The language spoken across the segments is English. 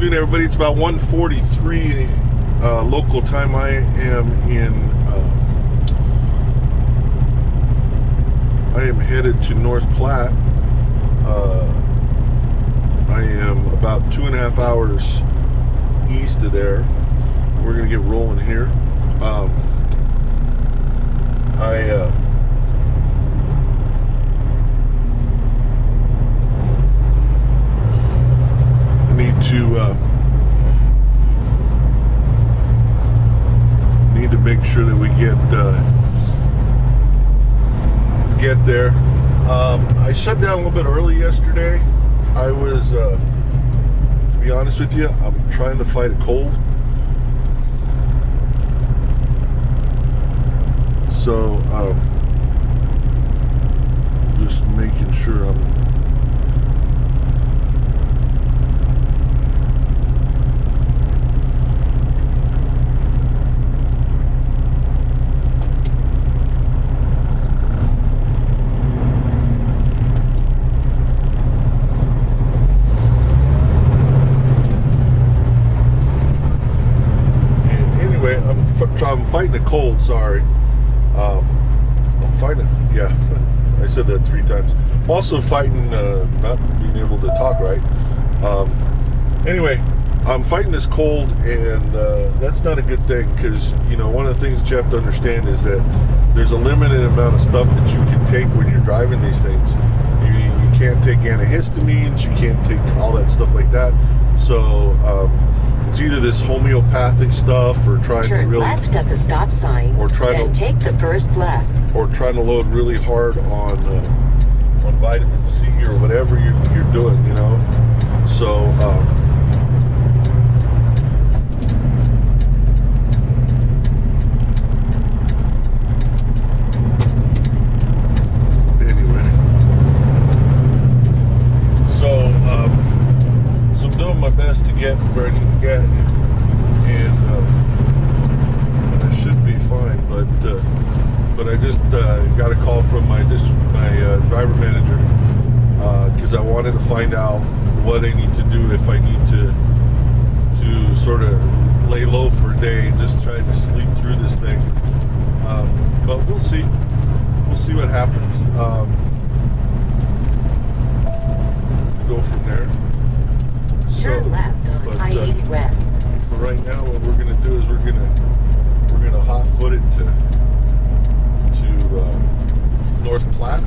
afternoon, everybody. It's about 1:43 local time. I am headed to North Platte. I am about 2.5 hours east of there. We're gonna get rolling here. I need to make sure that we get there. I shut down a little bit early yesterday. I was, to be honest with you, I'm trying to fight a cold. So, just making sure I'm fighting a cold, sorry. I'm fighting, yeah, I said that 3 times. I'm also fighting not being able to talk right. Anyway, I'm fighting this cold, and that's not a good thing, because, you know, one of the things that you have to understand is that there's a limited amount of stuff that you can take when you're driving these things. You can't take antihistamines, you can't take all that stuff like that. So, it's either this homeopathic stuff or trying Turn to really left at the stop sign, or try then to take the first left. Or trying to load really hard on vitamin C or whatever you're doing, you know. So anyway, so I'm doing my best to get where I need to get, and I should be fine, but I just got a call from my driver manager because I wanted to find out what I need to do if I need to sort of lay low for a day and just try to sleep through this thing. But we'll see. We'll see what happens. Go from there. Turn left on I-80 West. But right now, what we're going to do is we're going to hot foot it to North Platte.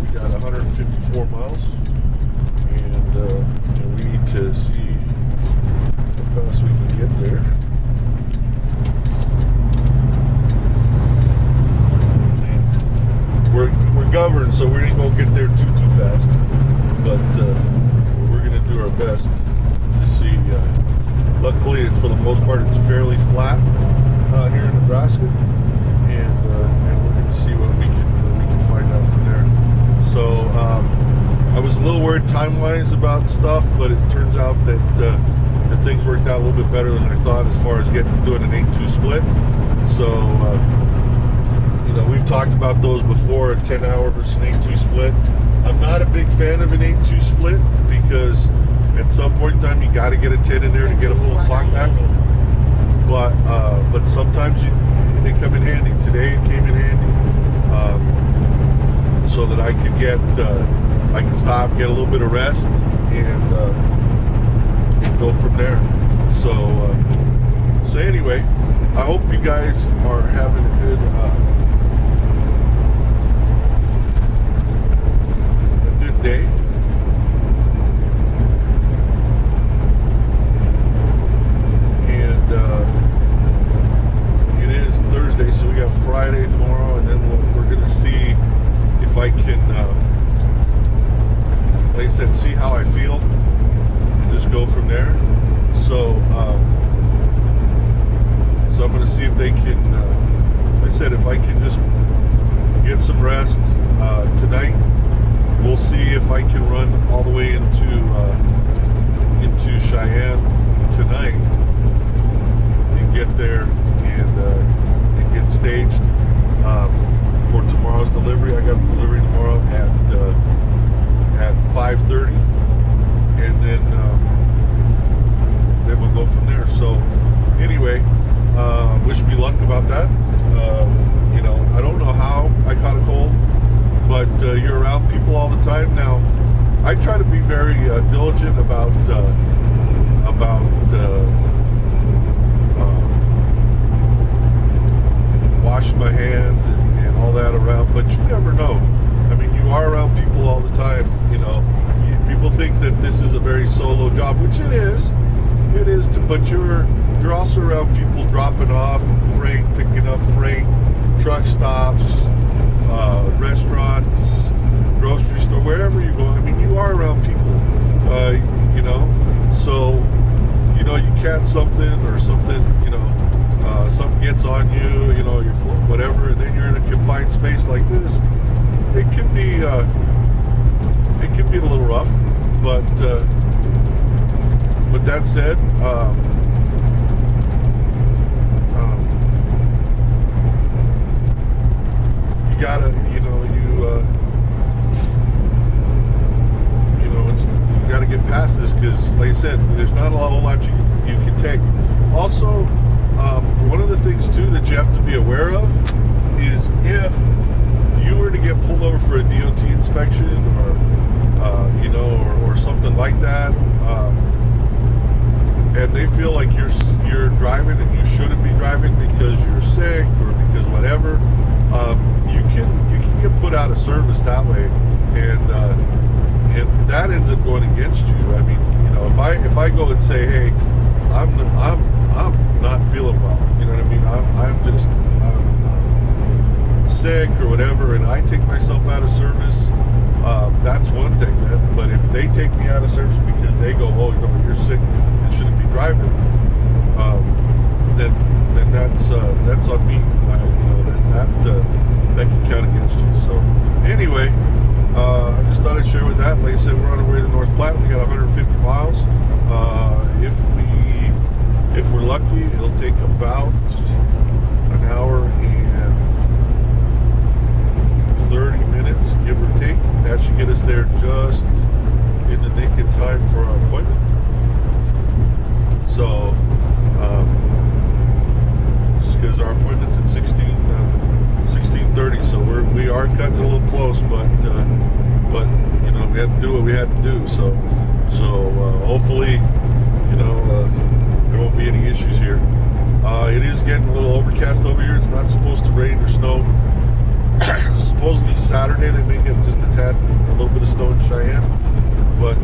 We got 154 miles, and we need to see how fast we can get there. And we're governed, so we ain't gonna get there too fast, but we're gonna do our best to see. Luckily, it's for the most part it's fairly flat here in Nebraska, and we're gonna see what we can find out from there. So I was a little worried time-wise about stuff, but it turns out that things worked out a little bit better than I thought as far as doing an 8-2 split. So you know, we've talked about those before, a 10-hour versus an 8-2 split. I'm not a big fan of an 8-2 split because at some point in time you got to get a 10 in there to get a full clock back. But sometimes they come in handy. Today it came in handy. So that I could I can stop, get a little bit of rest, and go from there. So anyway, I hope you guys are having a good day. And it is Thursday, so we got Friday tomorrow, and then we're going to see if I can, like I said, see how I feel and just go from there. So I'm going to see if they can, like I said, if I can just get some rest tonight. We'll see if I can diligent about washing my hands and all that around. But you never know. I mean, you are around people all the time. You know, people think that this is a very solo job, which it is. It is, but you're also around people dropping off freight, picking up freight, truck stops, restaurants, grocery store, wherever you go. I mean, you are around people, you know. So, you know, you catch something or something, you know, something gets on you, you know, your whatever, and then you're in a confined space like this. It can be a little rough, but that said, you gotta, you know, you gotta get past this, because, like I said, there's not a whole lot you can take. Also, one of the things too that you have to be aware of is if you were to get pulled over for a DOT inspection, or you know, or something like that, and they feel like you're driving and you shouldn't be driving because you're sick or because whatever, you can get put out of service that way, and that ends up going against you. I mean, you know, if I go and say, hey, I'm not feeling well, you know what I mean? I'm sick or whatever, and I take myself out of service. That's one thing. But if they take me out of service because they go, oh, you know, you're sick and shouldn't be driving, then that's on me. You know, that can count against you. So anyway, I just thought I'd share with that. Like I said, we're on our way to North Platte. We got 150 miles. If we're lucky, it'll take about an hour and 30 minutes, give or take. That should get us there just in the nick of time for our appointment. So, because our appointment's at 16:30, so we are cutting a little close, but you know, we had to do what we had to do. So hopefully, you know, there won't be any issues here. It is getting a little overcast over here. It's not supposed to rain or snow. Supposedly Saturday they may get just a little bit of snow in Cheyenne, but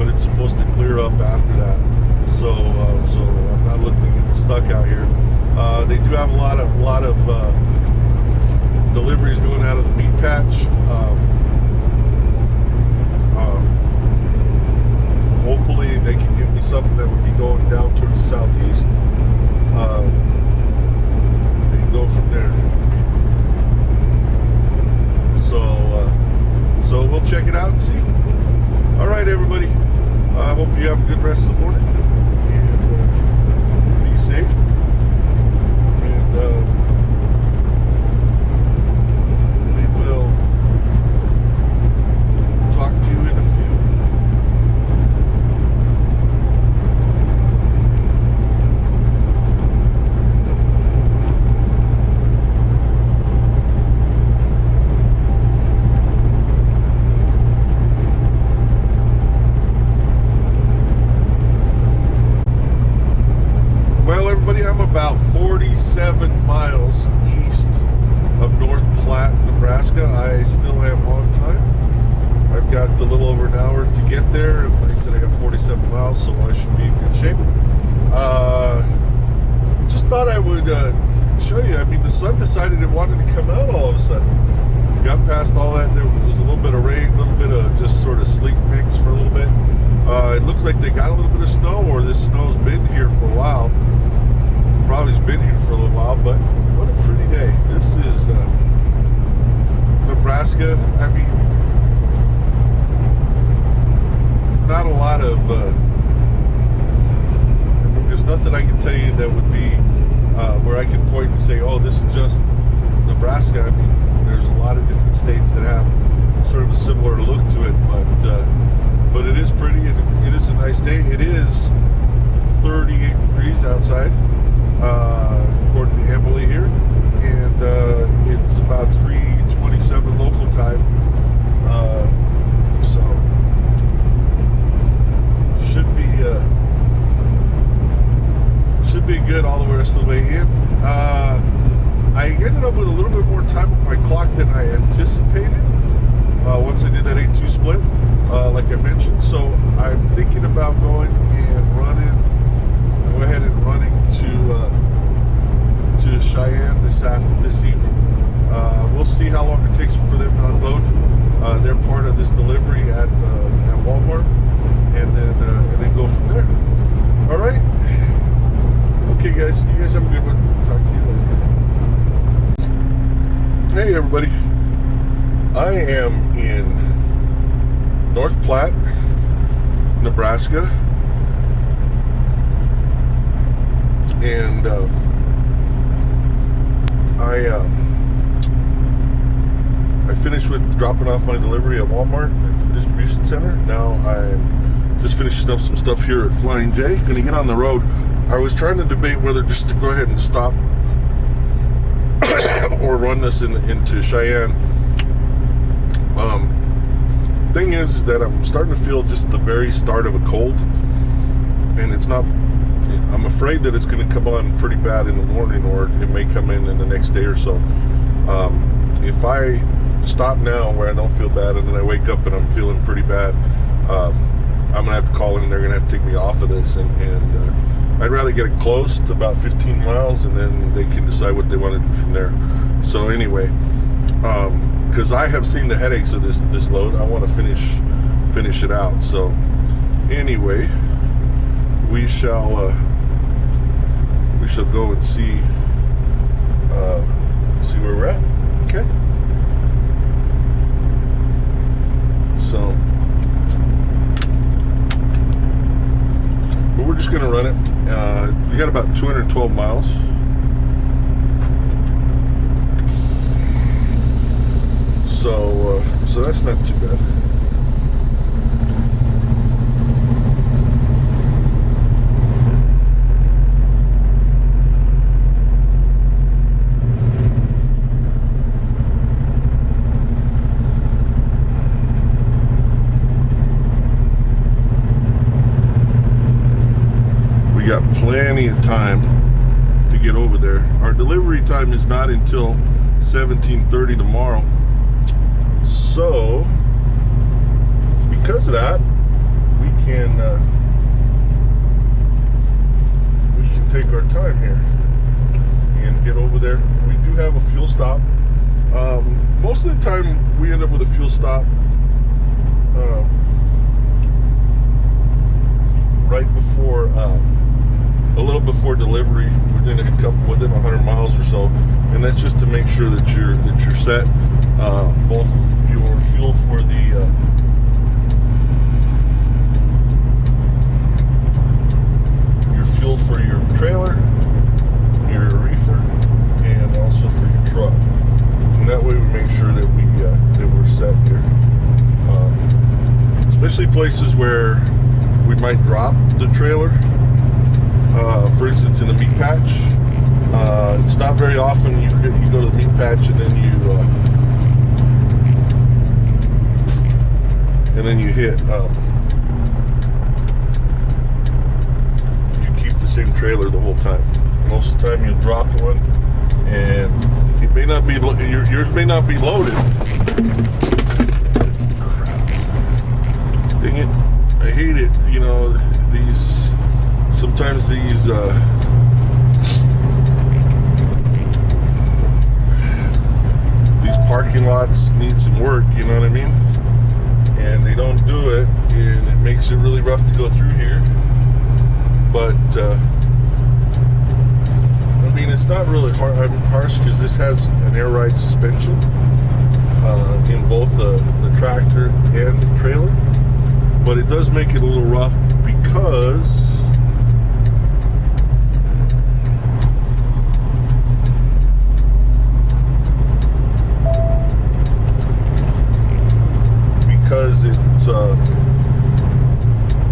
it's supposed to clear up after that. So I'm not looking to get stuck out here. They do have a lot of deliveries going out of the meat patch. Hopefully they can give me something that would be going down towards the southeast. We can go from there. So we'll check it out and see. All right, everybody. I hope you have a good rest of the morning, and be safe. And we will talk to you in a few. I'm about 47 miles east of North Platte, Nebraska. I still am on time. I've got a little over an hour to get there. And like I said, I got 47 miles, so I should be in good shape. Just thought I would show you. I mean, the sun decided it wanted to come out all of a sudden. Got past all that. There was a little bit of rain, a little bit of just sort of sleet mix for a little bit. It looks like they got a little bit of snow, or this snow's been here for a while. Probably has been here for a little while, but what a pretty day. This is Nebraska. I mean, not a lot of I mean, there's nothing I can tell you that would be where I can point and say, oh, this is just Nebraska. I mean, there's a lot of different states that have sort of a similar look to it, but it is pretty, and it is a nice day. It is 38 degrees outside, according to Emily here, and it's about 3:27 local time. So I am in North Platte, Nebraska, and I finished with dropping off my delivery at Walmart at the distribution center. Now I'm just finishing up some stuff here at Flying J. Gonna get on the road. I was trying to debate whether just to go ahead and stop or run this into Cheyenne. Thing is that I'm starting to feel just the very start of a cold, and it's not. I'm afraid that it's going to come on pretty bad in the morning, or it may come in the next day or so. If I stop now where I don't feel bad, and then I wake up and I'm feeling pretty bad, I'm going to have to call in, and they're going to have to take me off of this, and I'd rather get it close to about 15 miles, and then they can decide what they want to do from there. So anyway, because I have seen the headaches of this load, I want to finish it out. So anyway, we shall go and see where we're at. Okay. So, but we're just gonna run it. We got about 212 miles. So that's not too bad. We got plenty of time to get over there. Our delivery time is not until 17:30 tomorrow. So, because of that, we can take our time here and get over there. We do have a fuel stop. Most of the time, we end up with a fuel stop right before, a little before delivery, within 100 miles or so, and that's just to make sure that you're set. Both your fuel for your trailer, your reefer, and also for your truck. And that way we make sure that we're set here. Especially places where we might drop the trailer. For instance, in the meat patch, it's not very often you go to the meat patch and then you hit. You keep the same trailer the whole time. Most of the time, you'll drop one, and it may not be yours may not be loaded. Crap! Dang it! I hate it. You know, sometimes these parking lots need some work. You know what I mean? And they don't do it, and it makes it really rough to go through here. But I mean, it's not really harsh because this has an air ride suspension in both the tractor and the trailer. But it does make it a little rough because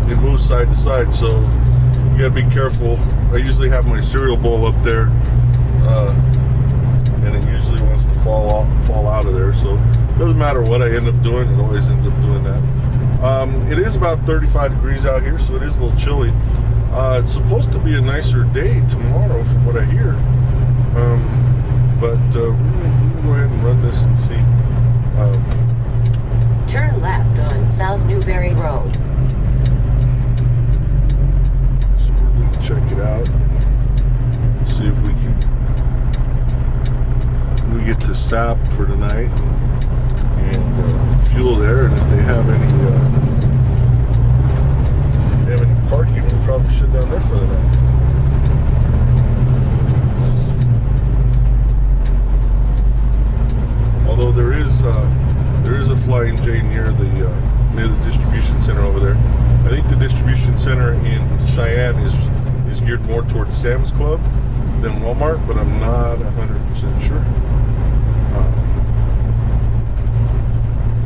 it moves side to side, so you gotta be careful. I usually have my cereal bowl up there, and it usually wants to fall out of there, so it doesn't matter what I end up doing, it always ends up doing that. It is about 35 degrees out here, so it is a little chilly. It's supposed to be a nicer day tomorrow from what I hear, but we're gonna go ahead and run this and see. Turn left on South Newberry Road. So we're going to check it out. See if we get the sap for tonight and fuel there. And if they have any parking, we'll probably shut down there for the night. Although there I think the distribution center in Cheyenne is geared more towards Sam's Club than Walmart, but I'm not 100% sure.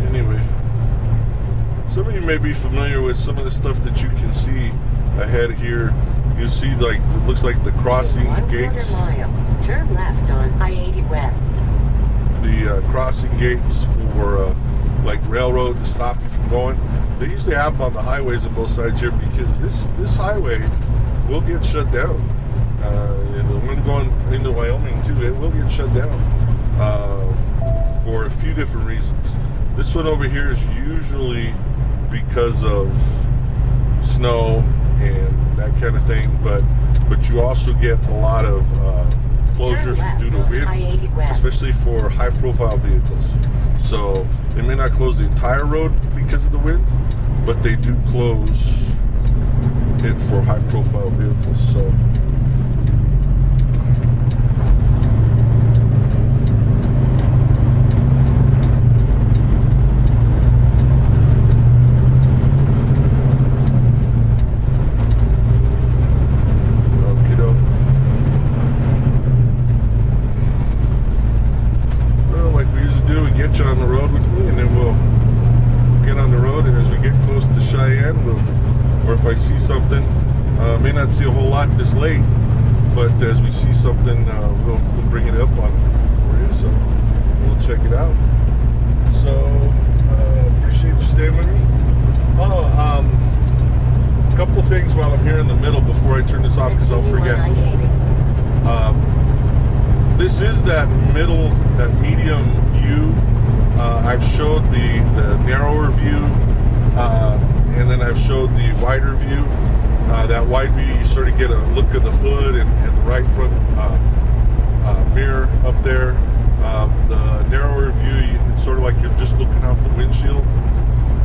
Anyway, some of you may be familiar with some of the stuff that you can see ahead here. You see, like, it looks like the crossing gates. 1/4 mile. Turn left on I-80 West. The crossing gates for like railroad to stop you from going. They usually have them on the highways on both sides here because this highway will get shut down. And the one going into Wyoming too, it will get shut down for a few different reasons. This one over here is usually because of snow and that kind of thing, but you also get a lot of closures due to wind, especially for high-profile vehicles. So they may not close the entire road because of the wind, but they do close it for high-profile vehicles. So. On the road with me, and then we'll get on the road, and as we get close to Cheyenne, or if I see something, may not see a whole lot this late, but as we see something, we'll bring it up on for you, so we'll check it out. So appreciate you staying with me. A couple things while I'm here in the middle before I turn this off, because I'll forget. This is that medium view. I've showed the narrower view, and then I've showed the wider view. That wide view, you sort of get a look of the hood and the right front mirror up there. The narrower view, it's sort of like you're just looking out the windshield.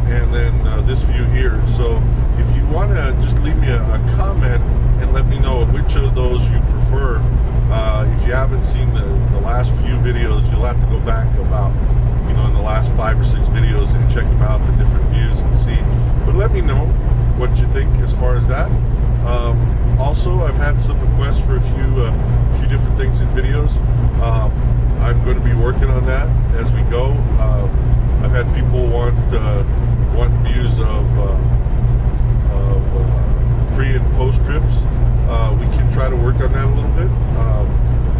And then this view here. So if you want to just leave me a comment and let me know which of those you prefer. If you haven't seen the last few videos, you'll have to go back about, in the last 5 or 6 videos and check them out, the different views, and see. But let me know what you think as far as that. Also, I've had some requests for a few different things in videos. I'm going to be working on that as we go. I've had people want views of pre and post trips. We can try to work on that a little bit.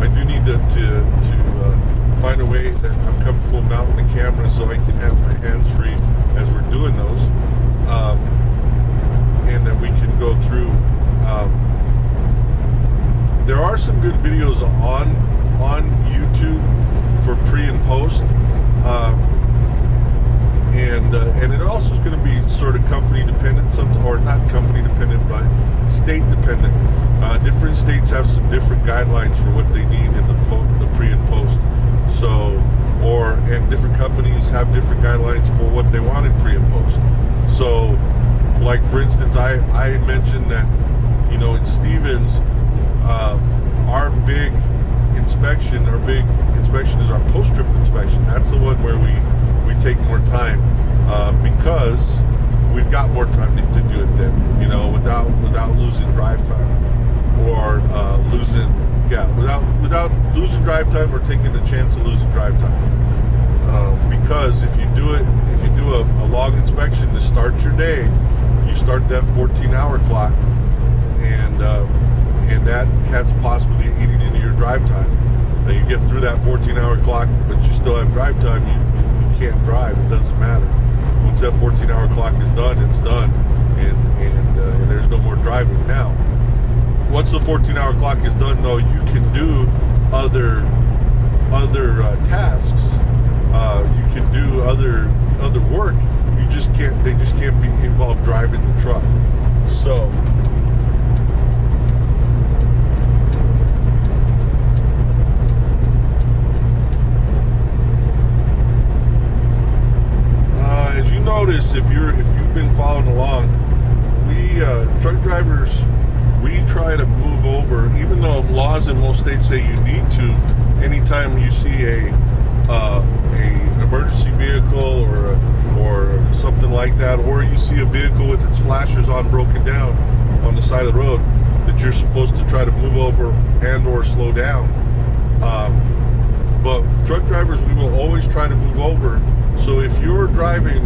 I do need to find a way that I'm comfortable mounting the camera so I can have my hands free as we're doing those, and then we can go through. There are some good videos on YouTube for pre and post, and it also is going to be sort of company dependent, or not company dependent, but state dependent. Different states have some different guidelines for what they need in the pre and post. So, and different companies have different guidelines for what they want in pre and post. So, like for instance, I mentioned that, in Stevens, our big inspection is our post-trip inspection. That's the one where we take more time, because we've got more time to do it then, without losing drive time, or without losing drive time or taking the chance of losing drive time. Because if you do a log inspection to start your day, you start that 14-hour clock, and that has the possibility of eating into your drive time. Now you get through that 14-hour clock, but you still have drive time. You can't drive. It doesn't matter. Once that 14-hour clock is done, it's done, and there's no more driving. Now, once the 14-hour clock is done, though, you can do other tasks. You can do other work. They just can't be involved driving the truck. So. As you notice, if you've been following along, we truck drivers, we try to move over, even though laws in most states say you need to. Anytime you see an emergency vehicle or or something like that, or you see a vehicle with its flashers on broken down on the side of the road, that you're supposed to try to move over and or slow down. But truck drivers, we will always try to move over. So if you're driving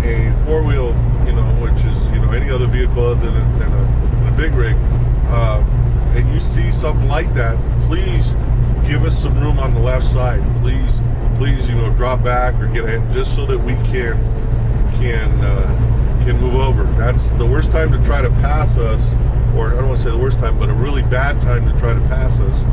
a four-wheel, which is any other vehicle other than a big rig, and you see something like that, please give us some room on the left side. Please, drop back or get ahead, just so that we can move over. That's the worst time to try to pass us, or I don't want to say the worst time, but a really bad time to try to pass us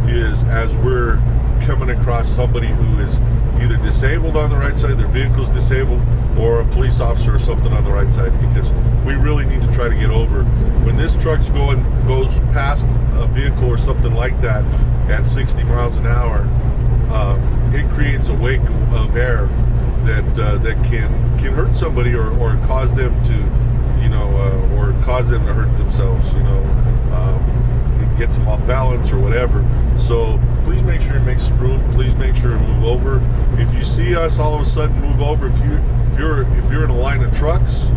is as we're coming across somebody who is either disabled on the right side, their vehicle's disabled, or a police officer or something on the right side, because we really need to try to get over. When this truck's goes past a vehicle or something like that at 60 miles an hour, it creates a wake of air that can hurt somebody or cause them to hurt themselves. It gets them off balance or whatever. So please make sure you make some room. Please make sure to move over. If you see us all of a sudden move over, if you're in a line of trucks,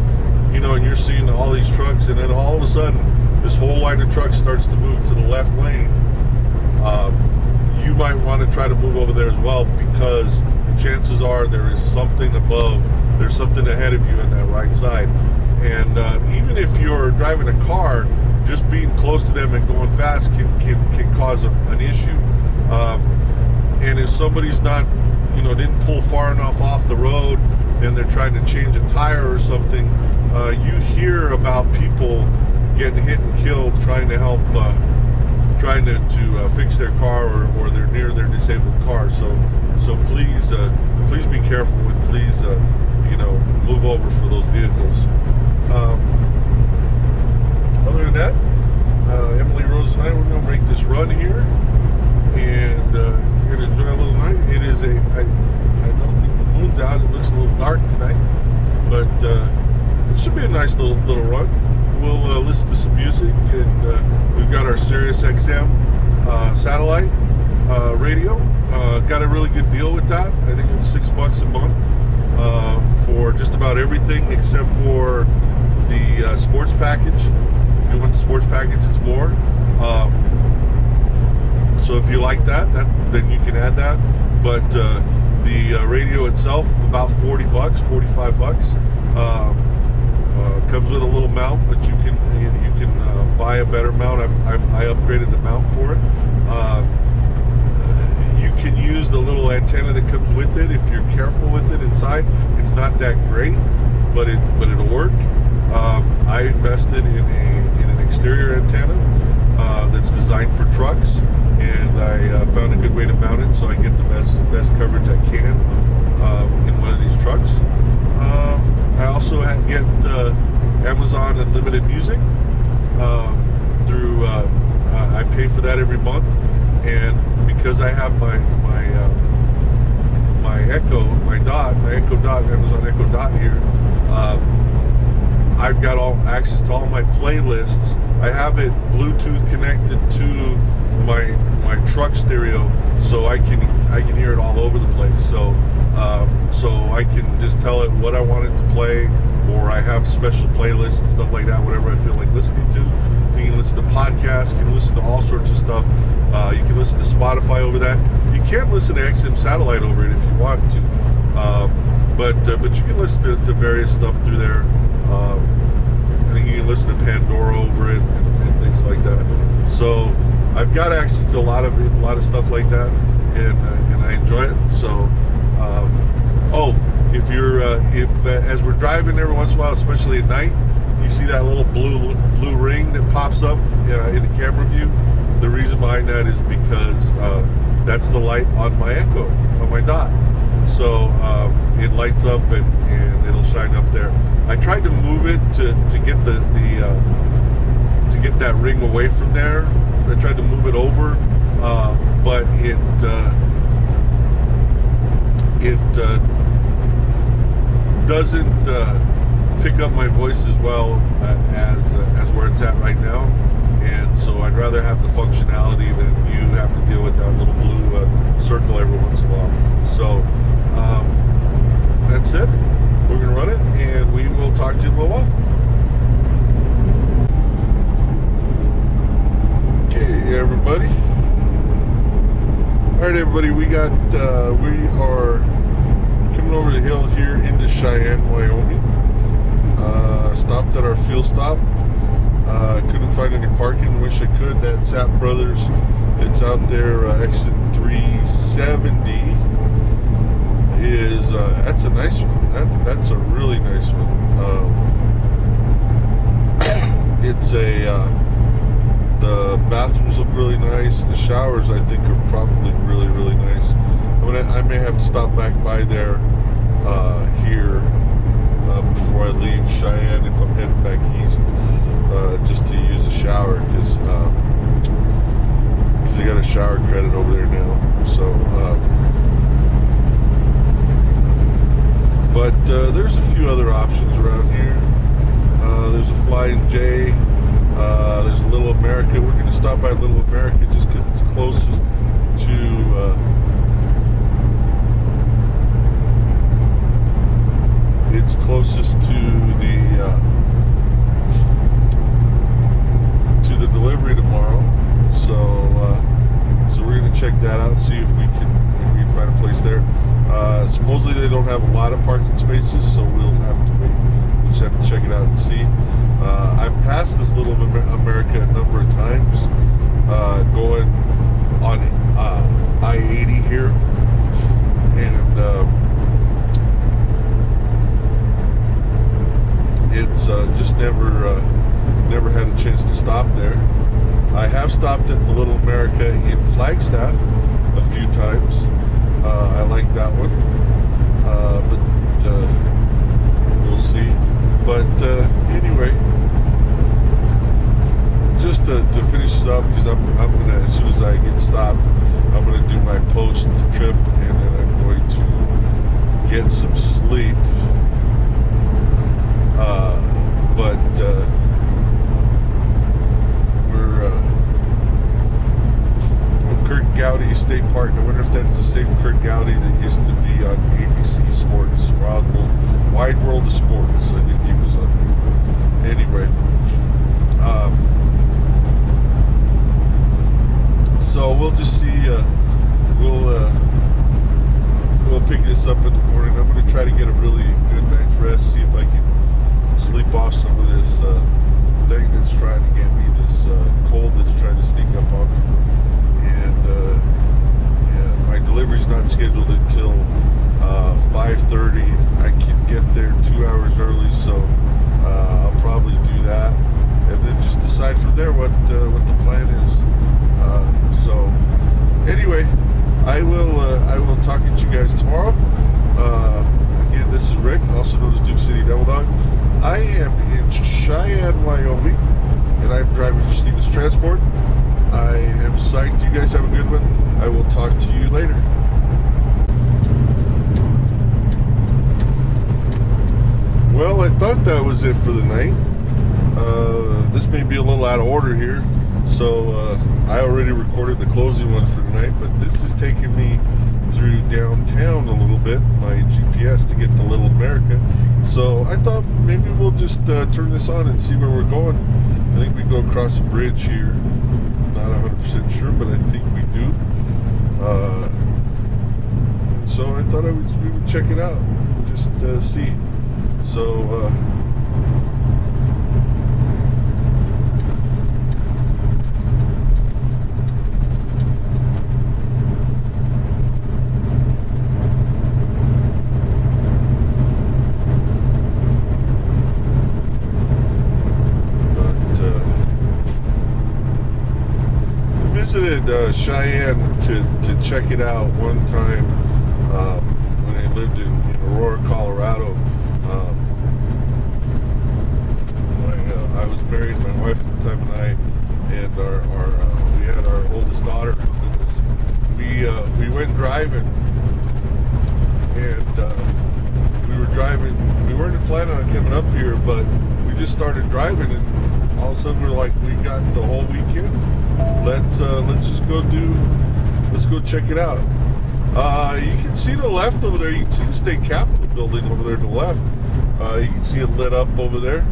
and you're seeing all these trucks, and then all of a sudden this whole line of trucks starts to move to the left lane, you might want to try to move over there as well, because chances are there is something there's something ahead of you on that right side. And even if you're driving a car, just being close to them and going fast can cause an issue. And if somebody's not, didn't pull far enough off the road and they're trying to change a tire or something, you hear about people getting hit and killed trying to help, trying to fix their car, or they're near their disabled car. So please be careful, and please move over for those vehicles. Other than that, Emily Rose and I, we're going to make this run here, and we're going to enjoy a little night. It is I don't think the moon's out. It looks a little dark tonight, but it should be a nice little run. We'll listen to some music, and we've got our Sirius XM satellite radio. Got a really good deal with that. I think it's $6 a month for just about everything except for the sports package. If you want the sports package, it's more. So if you like that, then you can add that. But the radio itself, about $40, $45. Comes with a little mount, but you can buy a better mount. I upgraded the mount for it. You can use the little antenna that comes with it if you're careful with it inside. It's not that great, but it'll work. I invested in an exterior antenna that's designed for trucks, and I found a good way to mount it so I get the best coverage I can in one of these trucks. I also get Amazon Unlimited Music through. I pay for that every month, and because I have my Echo Dot, Amazon Echo Dot here, I've got access to all my playlists. I have it Bluetooth connected to my truck stereo, so I can hear it all over the place. So I can just tell it what I want it to play, or I have special playlists and stuff like that, whatever I feel like listening to. You can listen to podcasts, you can listen to all sorts of stuff. You can listen to Spotify over that. You can't listen to XM Satellite over it if you want to, but you can listen to various stuff through there. I think you can listen to Pandora over it and things like that. So I've got access to a lot of stuff like that, and I enjoy it. So if as we're driving every once in a while, especially at night, you see that little blue ring that pops up in the camera view. The reason behind that is because that's the light on my Echo, on my Dot. So it lights up and it'll shine up there. I tried to move it to get to get that ring away from there. I tried to move it over, but it doesn't pick up my voice as well as where it's at right now, and so I'd rather have the functionality than you have to deal with that little blue circle every once in a while. So that's it. We're going to run it, and we will talk to you in a little while. Okay, everybody. All right, everybody. We are coming over the hill here into Cheyenne, Wyoming. Stopped at our fuel stop. Couldn't find any parking. Wish I could. That Sap Brothers, it's out there, exit 370 is, that's a nice one. That's a really nice one. It's the bathrooms look really nice. The showers, I think, are probably really, really nice. I may have to stop back by there here before I leave Cheyenne if I'm heading back east, just to use a shower, because they got a shower credit over there now. So, but there's a few other options around here. There's a Flying J. There's Little America. We're going to stop by Little America just because it's closest to the delivery tomorrow. So we're going to check that out, see if we can find a place there. Supposedly they don't have a lot of parking spaces, so we'll have to wait. We'll just have to check it out and see. I've passed this Little America a number of times, going on I-80 here, and it's just never had a chance to stop there. I have stopped at the Little America in Flagstaff a few times. I like that one, but we'll see. But anyway, just to finish this up, because I'm gonna, as soon as I get stopped, I'm gonna do my post trip, and then I'm going to get some sleep. But we're Kurt Gowdy State Park. I wonder if that's the same Kurt Gowdy that used to be on ABC Sports, Wide World of Sports. I think he was on. Anyway, so we'll just see. We'll pick this up in the morning. I'm going to try to get a really good night's rest. See if I can sleep off some of this thing that's trying to get me, this cold that's trying to sneak up on me. And yeah, my delivery's not scheduled until 5:30. I can get there 2 hours early, so I'll probably do that, and then just decide from there what the plan is. So anyway, I will talk to you guys tomorrow. Again, this is Rick, also known as Duke City Devil Dog. I am in Cheyenne, Wyoming, and I'm driving for Stevens Transport. I am psyched. You guys have a good one. I will talk to you later. Well, I thought that was it for the night. This may be a little out of order here, so I already recorded the closing one for tonight, but this is taking me through downtown a little bit, my GPS, to get to Little America. So I thought maybe we'll just turn this on and see where we're going. I think we go across a bridge here. Not 100% sure, but I think we do. So I thought we would check it out, just see. So visited Cheyenne to check it out one time when I lived in Aurora, Colorado. I was married, my wife at the time and I, and we had our oldest daughter with us. We went driving, and we were driving. We weren't planning on coming up here, but we just started driving, and all of a sudden we're like, we got the whole weekend. Let's just let's go check it out. You can see to the left over there, you can see the state capitol building over there to the left. You can see it lit up over there.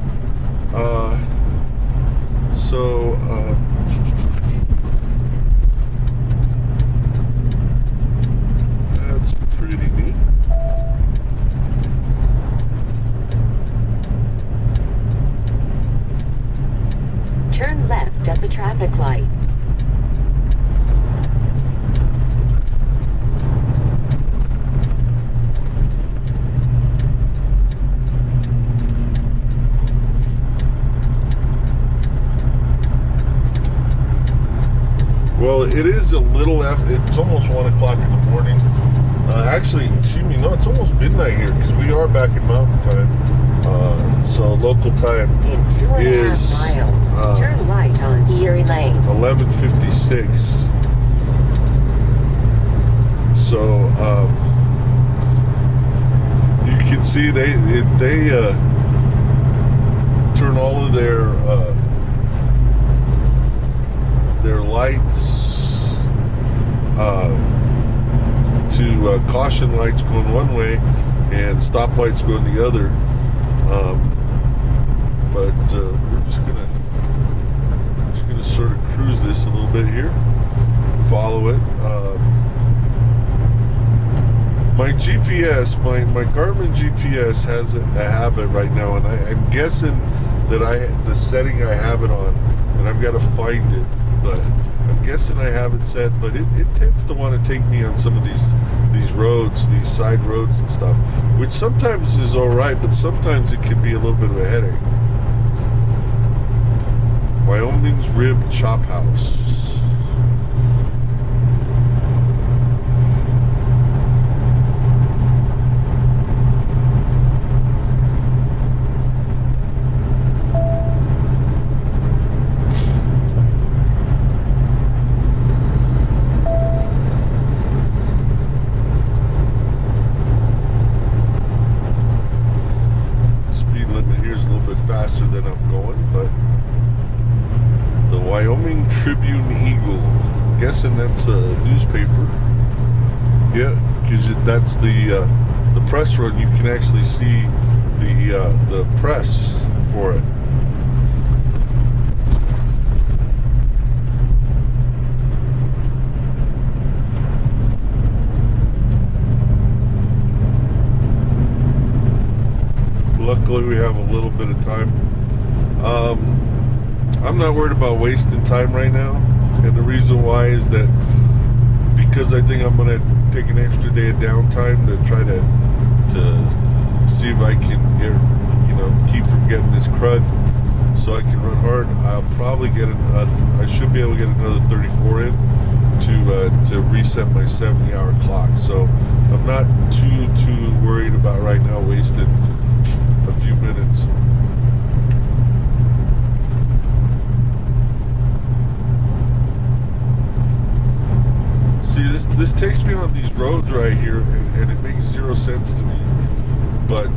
That's pretty neat. Turn left at the traffic light. Well, it is a little after, it's almost 1 o'clock in the morning. Actually, excuse me, no, it's almost midnight here because we are back in mountain time. So local time In 2.5 is miles, turn right on Erie Lane. 11:56. So you can see they turn all of their lights to caution lights going one way and stop lights going the other. But we're just gonna sort of cruise this a little bit here, follow it. My GPS, my Garmin GPS has a habit right now, and I'm guessing that the setting I have it on, and I've got to find it, but I'm guessing I have it set, but it tends to want to take me on some of these roads, these side roads and stuff, which sometimes is all right, but sometimes it can be a little bit of a headache. Wyoming's Rib Chop House. Faster than I'm going, but the Wyoming Tribune Eagle, I'm guessing that's a newspaper. Yeah, because that's the press run. You can actually see the press for it. Luckily, we have a little bit of time. I'm not worried about wasting time right now, and the reason why is that because I think I'm going to take an extra day of downtime to try to see if I can keep from getting this crud, so I can run hard. I'll probably get I should be able to get another 34 in to reset my 70-hour clock. So I'm not too worried about right now wasting a few minutes. See, this takes me on these roads right here, and it makes zero sense to me. But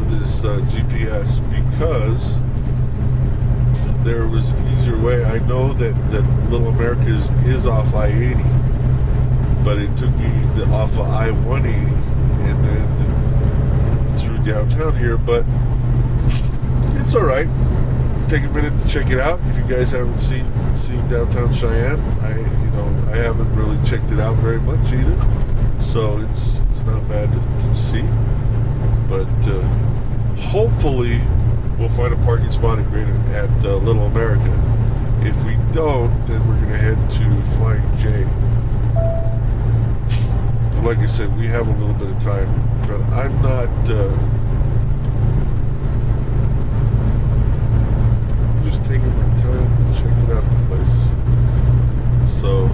this GPS, because there was an easier way. I know that Little America is off I-80, but it took me off of I-180 and then through downtown here. But it's all right. Take a minute to check it out. If you guys haven't seen downtown Cheyenne, I haven't really checked it out very much either. So it's not bad to see. But hopefully we'll find a parking spot at Little America. If we don't, then we're going to head to Flying J. And like I said, we have a little bit of time, but I'm not just taking my time checking out the place. So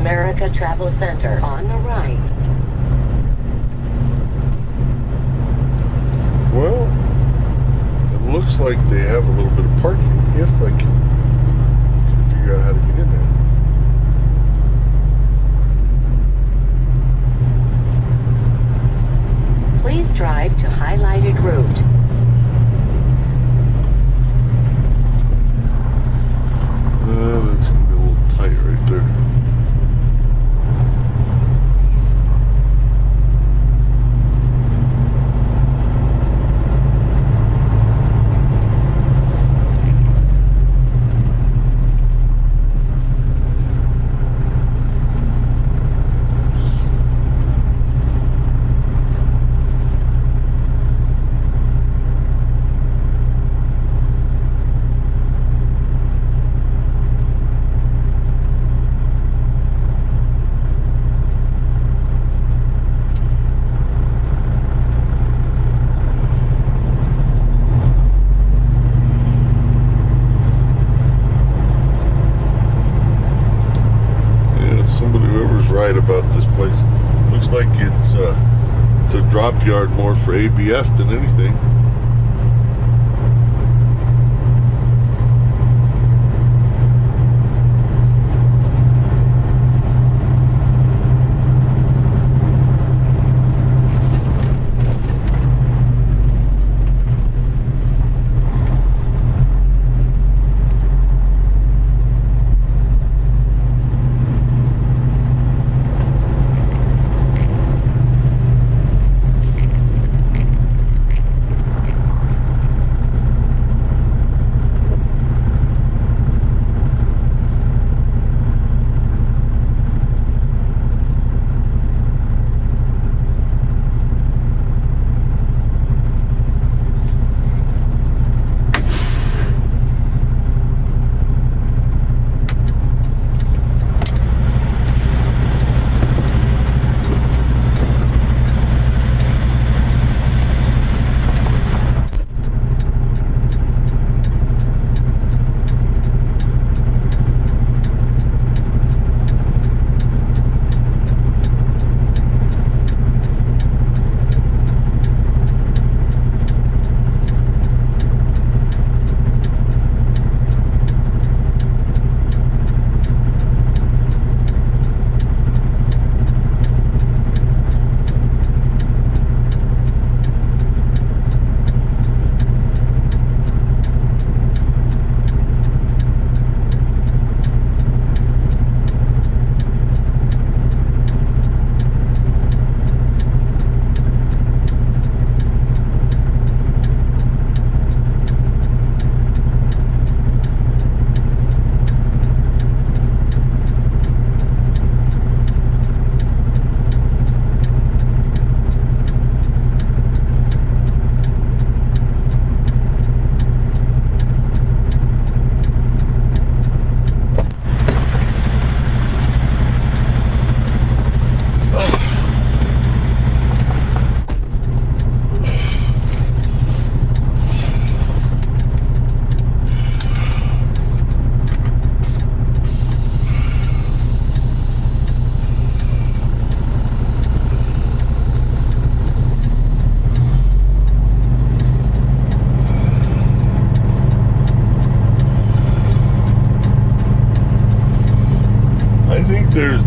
America Travel Center on the right. Well, it looks like they have a little bit of parking if I can figure out how to get in there. Please drive to highlighted route. That's going to be a little tight right there. Whoever's right about this place, looks like it's a drop yard more for ABF than anything.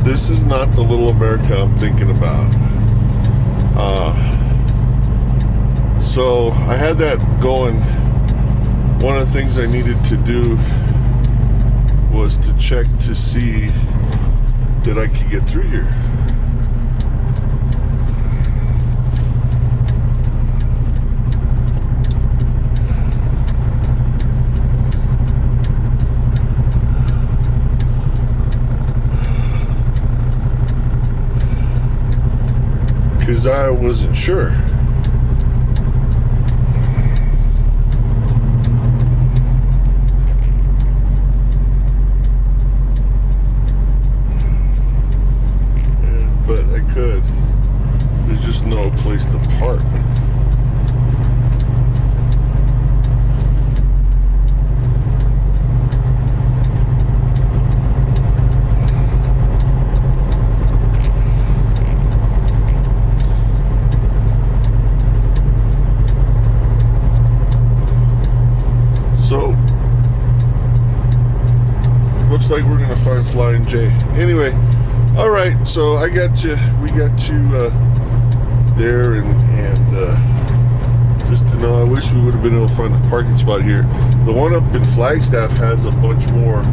This is not the little America I'm thinking about. So I had that going. One of the things I needed to do was to check to see that I could get through here. Because I wasn't sure. But I could. There's just no place to park. Flying J. Anyway, all right. So I got you. We got you there, and just to know, I wish we would have been able to find a parking spot here. The one up in Flagstaff has a bunch more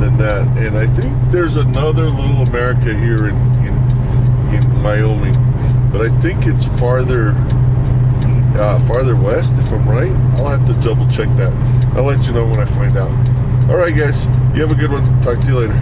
than that, and I think there's another Little America here in Wyoming, but I think it's farther west, if I'm right. I'll have to double check that. I'll let you know when I find out. All right, guys, you have a good one. Talk to you later.